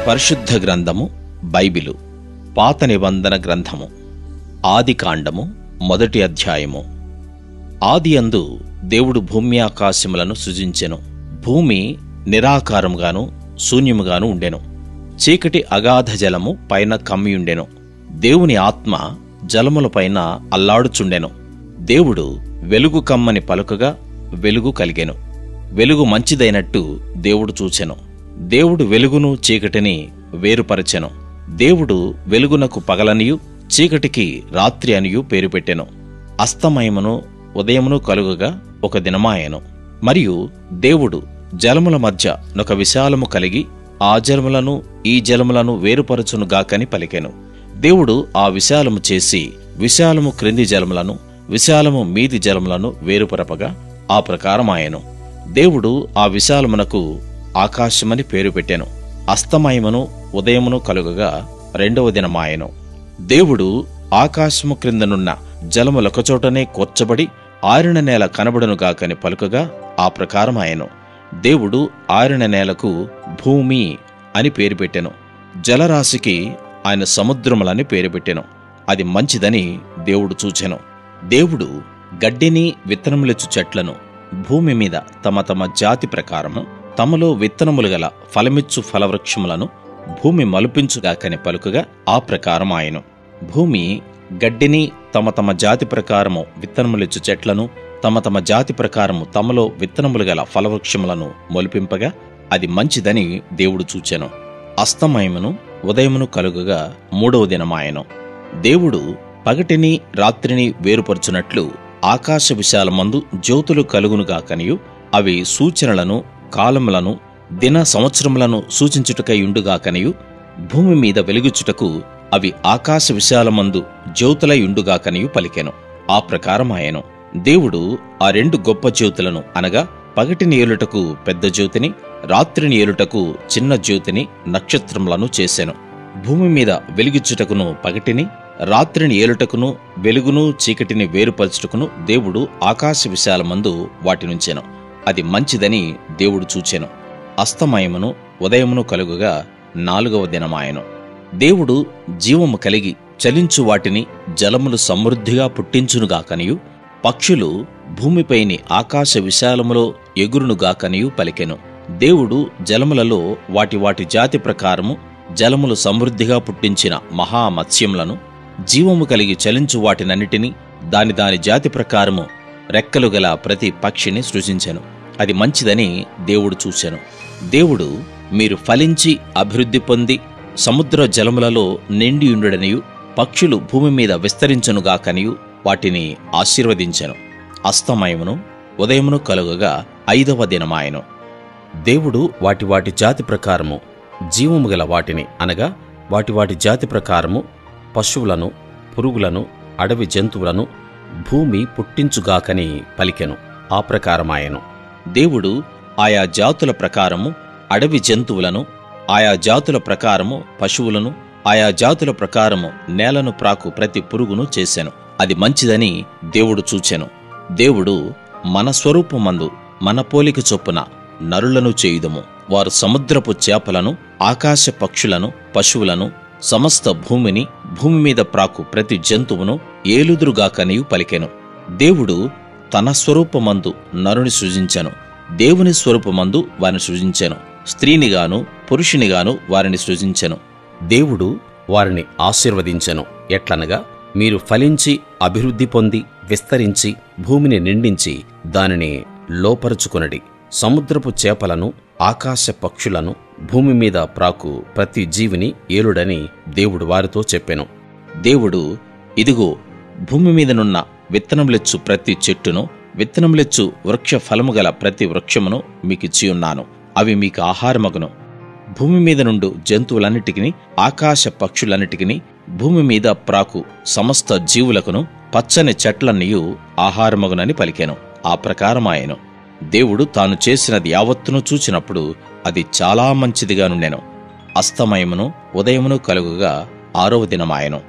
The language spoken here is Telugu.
పరిశుద్ధ గ్రంథము బైబిలు, పాత నిబంధన గ్రంథము, ఆదికాండము 1వ అధ్యాయము. ఆదియందు దేవుడు భూమి ఆకాశములను సృజించెను. భూమి నిరాకారముగాను శూన్యముగాను ఉండెను. చీకటి అగాధ జలము పైన కమ్మియుండెను. దేవుని ఆత్మ జలములపైన అల్లాడుచుండెను. దేవుడు వెలుగు కమ్మని పలుకగా వెలుగు కలిగెను. వెలుగు మంచిదైనట్టు దేవుడు చూచెను. దేవుడు వెలుగును చీకటిని వేరుపరచెను. దేవుడు వెలుగునకు పగలనియు చీకటికి రాత్రి అనియు పేరు పెట్టెను. అస్తమయమును ఉదయమును కలుగగా ఒక దినమాయెను. మరియు దేవుడు జలముల మధ్య నొక విశాలము కలిగి ఆ జలములను ఈ జలములను వేరుపరచునుగాకని పలికెను. దేవుడు ఆ విశాలము చేసి విశాలము క్రింది జలములను విశాలము మీది జలములను వేరుపరపగా ఆ ప్రకారమాయెను. దేవుడు ఆ విశాలమునకు ఆకాశమని పేరు పెట్టెను. అస్తమయమును ఉదయమును కలుగగా 2వ దినమాయెను. దేవుడు ఆకాశము క్రిందనున్న జలములొకచోటనే కూర్చబడి ఆరిన నేల కనబడునుగాకని పలుకగా ఆ ప్రకారమాయెను. దేవుడు ఆరిన నేలకు భూమి అని పేరు పెట్టెను. జలరాశికి ఆయన సముద్రములని పేరు పెట్టెను. అది మంచిదని దేవుడు చూచెను. దేవుడు గడ్డిని విత్తనములిచ్చు చెట్లను భూమి మీద తమ తమ జాతి ప్రకారము తమలో విత్తనములు గల ఫలమిచ్చు ఫలవృక్షములను భూమి మలుపించుగాకని పలుకగా ఆ ప్రకారం ఆయను. భూమి గడ్డిని తమ తమ జాతి ప్రకారము విత్తనములిచ్చు చెట్లను తమ తమ జాతి ప్రకారము తమలో విత్తనములు గల ఫలవృక్షములను మొలిపింపగా అది మంచిదని దేవుడు చూచెను. అస్తమయమును ఉదయమును కలుగగా 3వ దినమాయెను. దేవుడు పగటిని రాత్రిని వేరుపరచునట్లు ఆకాశ విశాలమందు జ్యోతులు కలుగునుగాకనియు అవి సూచనలను కాలములను దిన సంవత్సరములను సూచించుటకై ఉండుగాకనియు భూమి మీద వెలుగుచుటకు అవి ఆకాశ విశాలమందు జ్యోతులై ఉండుగాకనియు పలికెను. ఆ ప్రకారమాయెను. దేవుడు ఆ 2 గొప్ప జ్యోతులను అనగా పగటిని ఏలుటకు పెద్ద జ్యోతిని రాత్రిని ఏలుటకు చిన్న జ్యోతిని నక్షత్రములను చేసెను. భూమి మీద వెలుగుచుటకును పగటిని రాత్రిని ఏలుటకును వెలుగును చీకటిని వేరుపరచుటకును దేవుడు ఆకాశ విశాలమందు వాటినుంచెను. అది మంచిదని దేవుడు చూచెను. అస్తమయమును ఉదయమును కలుగుగా 4వ దినమాయెను. దేవుడు జీవము కలిగి చలించు వాటిని జలములు సమృద్ధిగా పుట్టించునుగాకనియు పక్షులు భూమిపైని ఆకాశ విశాలములో ఎగురునుగాకనియు పలికెను. దేవుడు జలములలో వాటి వాటి జాతి ప్రకారము జలములు సమృద్ధిగా పుట్టించిన మహామత్స్యములను జీవము కలిగి చలించు వాటినన్నిటినీ దాని దాని జాతి ప్రకారము రెక్కలు గల ప్రతి పక్షిని సృజించెను. అది మంచిదని దేవుడు చూచెను. దేవుడు మీరు ఫలించి అభివృద్ధి పొంది సముద్ర జలములలో నిండియుండుడనియు పక్షులు భూమి మీద విస్తరించునుగాకనియు వాటిని ఆశీర్వదించెను. అస్తమయమును ఉదయమును కలుగగా 5వ దినమాయెను. దేవుడు వాటి వాటి జాతి ప్రకారము జీవము గల వాటిని అనగా వాటి వాటి జాతి ప్రకారము పశువులను పురుగులను అడవి జంతువులను భూమి పుట్టించుగాకని పలికెను. ఆ ప్రకారమాయెను. దేవుడు ఆయా జాతుల ప్రకారము అడవి జంతువులను ఆయా జాతుల ప్రకారము పశువులను ఆయా జాతుల ప్రకారము నేలను ప్రాకు ప్రతి పురుగును చేసెను. అది మంచిదని దేవుడు చూచెను. దేవుడు మన స్వరూపమందు మన పోలిక చొప్పున నరులను చేయుదము. వారు సముద్రపు చేపలను ఆకాశ పక్షులను పశువులను సమస్త భూమిని భూమి మీద ప్రాకు ప్రతి జంతువును ఏలుదురుగాకనియు పలికెను. దేవుడు తన స్వరూపమందు నరుని సృజించెను. దేవుని స్వరూపమందు వారిని సృజించెను. స్త్రీనిగాను పురుషునిగాను వారిని సృజించెను. దేవుడు వారిని ఆశీర్వదించెను. ఎట్లనగా మీరు ఫలించి అభివృద్ధి పొంది విస్తరించి భూమిని నిండించి దానిని లోపరుచుకొనడి. సముద్రపు చేపలను ఆకాశ పక్షులను భూమి మీద ప్రాకు ప్రతి జీవిని ఏలుడని దేవుడు వారితో చెప్పెను. దేవుడు ఇదిగో భూమి మీదనున్న విత్తనములిచ్చు ప్రతి చెట్టును విత్తనములిచ్చు వృక్ష ఫలము గల ప్రతి వృక్షమును మీకిచ్చియున్నాను. అవి మీకు ఆహారమగును. భూమి మీద నుండు జంతువులన్నిటికిని ఆకాశ పక్షులన్నిటికిని భూమి మీద ప్రాకు సమస్త జీవులకును పచ్చని చెట్లన్నీయు ఆహారమగునని పలికెను. ఆ ప్రకారమాయెను. దేవుడు తాను చేసినది యావత్తును చూచినప్పుడు అది చాలా మంచిదిగా నుండెను. అస్తమయమును ఉదయమును కలుగుగా 6వ దినమాయెను.